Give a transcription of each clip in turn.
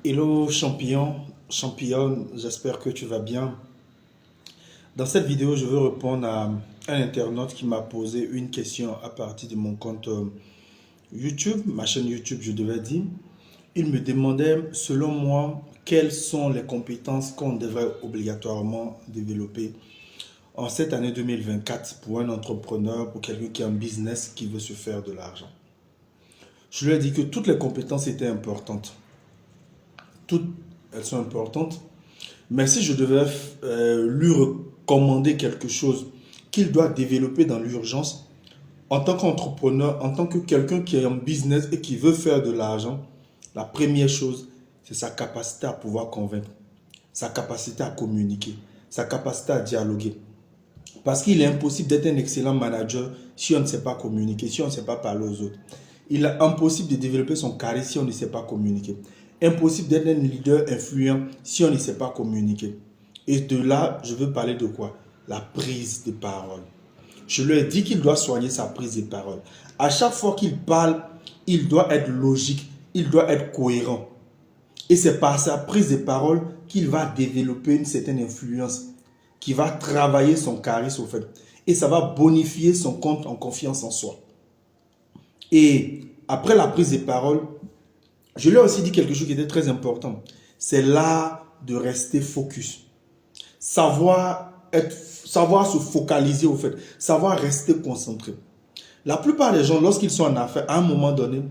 Hello championne, j'espère que tu vas bien. Dans cette vidéo, je veux répondre à un internaute qui m'a posé une question à partir de mon compte YouTube, ma chaîne YouTube, je devais dire. Il me demandait, selon moi, quelles sont les compétences qu'on devrait obligatoirement développer en cette année 2024 pour un entrepreneur, pour quelqu'un qui a un business qui veut se faire de l'argent. Je lui ai dit que toutes les compétences étaient importantes. Toutes, elles sont importantes. Mais si je devais lui recommander quelque chose qu'il doit développer dans l'urgence, en tant qu'entrepreneur, en tant que quelqu'un qui a un business et qui veut faire de l'argent, la première chose, c'est sa capacité à pouvoir convaincre, sa capacité à communiquer, sa capacité à dialoguer. Parce qu'il est impossible d'être un excellent manager si on ne sait pas communiquer, si on ne sait pas parler aux autres. Il est impossible de développer son charisme si on ne sait pas communiquer. Impossible d'être un leader influent si on ne sait pas communiquer. Et de là, je veux parler de quoi? La prise de parole. Je lui ai dit qu'il doit soigner sa prise de parole. À chaque fois qu'il parle, il doit être logique, il doit être cohérent. Et c'est par sa prise de parole qu'il va développer une certaine influence, qui va travailler son charisme au fait. Et ça va bonifier son compte en confiance en soi. Et après la prise de parole, je lui ai aussi dit quelque chose qui était très important. C'est l'art de rester focus. Savoir se focaliser au fait. Savoir rester concentré. La plupart des gens, lorsqu'ils sont en affaires, à un moment donné,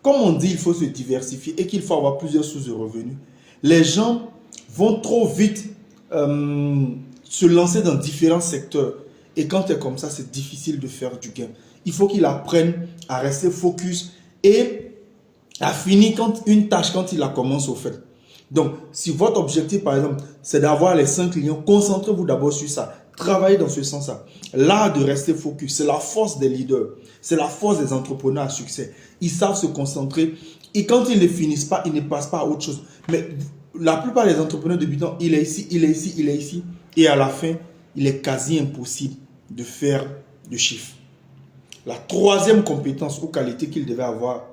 comme on dit, il faut se diversifier et qu'il faut avoir plusieurs sources de revenus, les gens vont trop vite se lancer dans différents secteurs. Et quand c'est comme ça, c'est difficile de faire du gain. Il faut qu'ils apprennent à rester focus et à finir une tâche quand il la commence au fait. Donc, si votre objectif, par exemple, c'est d'avoir les 5 clients, concentrez-vous d'abord sur ça. Travaillez dans ce sens-là. L'art de rester focus, c'est la force des leaders. C'est la force des entrepreneurs à succès. Ils savent se concentrer. Et quand ils ne finissent pas, ils ne passent pas à autre chose. Mais la plupart des entrepreneurs débutants, il est ici, il est ici, il est ici. Et à la fin, il est quasi impossible de faire de chiffre. La troisième compétence ou qualité qu'il devait avoir,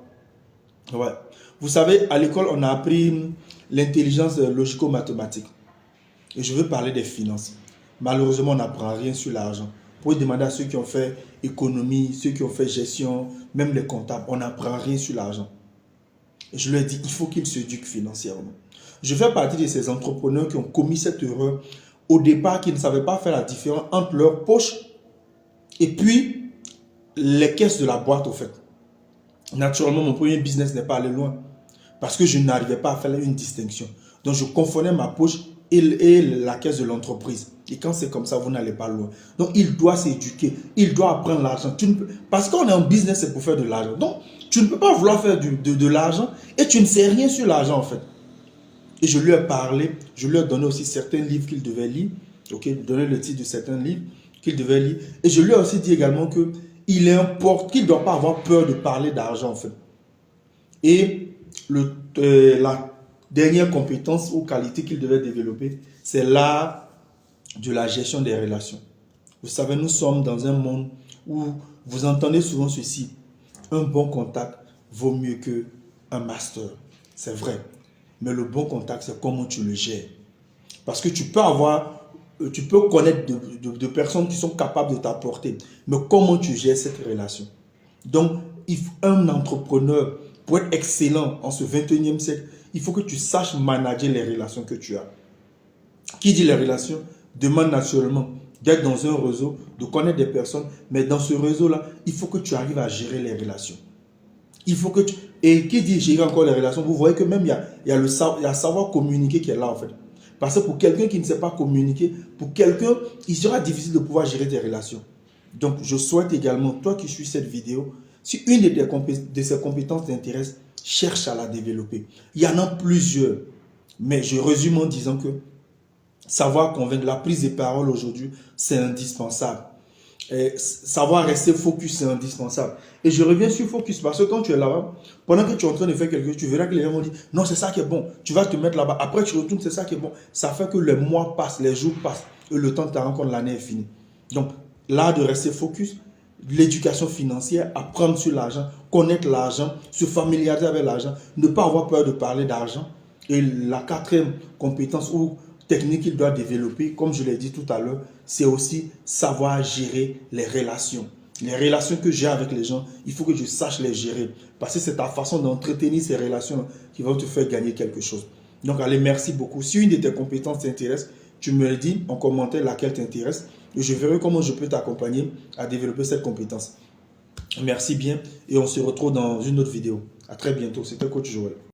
ouais. Vous savez, à l'école, on a appris l'intelligence logico-mathématique. Et je veux parler des finances. Malheureusement, on n'apprend rien sur l'argent. Vous pouvez demander à ceux qui ont fait économie, ceux qui ont fait gestion, même les comptables, on n'apprend rien sur l'argent. Et je leur ai dit, il faut qu'ils s'éduquent financièrement. Je fais partie de ces entrepreneurs qui ont commis cette erreur au départ, qui ne savaient pas faire la différence entre leur poche et puis les caisses de la boîte, au fait. Naturellement, mon premier business n'est pas allé loin parce que je n'arrivais pas à faire une distinction. Donc, je confondais ma poche et la caisse de l'entreprise. Et quand c'est comme ça, vous n'allez pas loin. Donc, il doit s'éduquer. Il doit apprendre l'argent. Parce qu'on est en business, c'est pour faire de l'argent. Donc, tu ne peux pas vouloir faire de l'argent et tu ne sais rien sur l'argent, en fait. Et je lui ai parlé, je lui ai donné aussi certains livres qu'il devait lire. Ok, donné le titre de certains livres qu'il devait lire. Et je lui ai aussi dit également que il est important qu'il ne doit pas avoir peur de parler d'argent, en fait. Et la dernière compétence ou qualité qu'il devait développer, c'est l'art de la gestion des relations. Vous savez, nous sommes dans un monde où vous entendez souvent ceci: un bon contact vaut mieux qu'un master. C'est vrai. Mais le bon contact, c'est comment tu le gères. Parce que tu peux connaître de personnes qui sont capables de t'apporter. Mais comment tu gères cette relation? Donc, un entrepreneur, pour être excellent en ce 21e siècle, il faut que tu saches manager les relations que tu as. Qui dit les relations demande naturellement d'être dans un réseau, de connaître des personnes. Mais dans ce réseau-là, il faut que tu arrives à gérer les relations. Il faut que tu... Et qui dit gérer encore les relations? Vous voyez que même il y a savoir communiquer qui est là, en fait. Parce que pour quelqu'un qui ne sait pas communiquer, pour quelqu'un, il sera difficile de pouvoir gérer tes relations. Donc, je souhaite également, toi qui suis cette vidéo, si une de ces compétences t'intéresse, cherche à la développer. Il y en a plusieurs. Mais je résume en disant que savoir convaincre, la prise de parole aujourd'hui, c'est indispensable. Savoir rester focus, c'est indispensable. Et je reviens sur focus parce que quand tu es là-bas, pendant que tu es en train de faire quelque chose, tu verras que les gens vont dire non, c'est ça qui est bon. Tu vas te mettre là-bas. Après, tu retournes, c'est ça qui est bon. Ça fait que les mois passent, les jours passent et le temps de ta rencontre, l'année est finie. Donc, l'art de rester focus, l'éducation financière, apprendre sur l'argent, connaître l'argent, se familiariser avec l'argent, ne pas avoir peur de parler d'argent. Et la quatrième compétence ou technique qu'il doit développer, comme je l'ai dit tout à l'heure, c'est aussi savoir gérer les relations. Les relations que j'ai avec les gens, il faut que je sache les gérer. Parce que c'est ta façon d'entretenir ces relations qui vont te faire gagner quelque chose. Donc, allez, merci beaucoup. Si une de tes compétences t'intéresse, tu me le dis en commentaire laquelle t'intéresse et je verrai comment je peux t'accompagner à développer cette compétence. Merci bien et on se retrouve dans une autre vidéo. À très bientôt. C'était Coach Joël.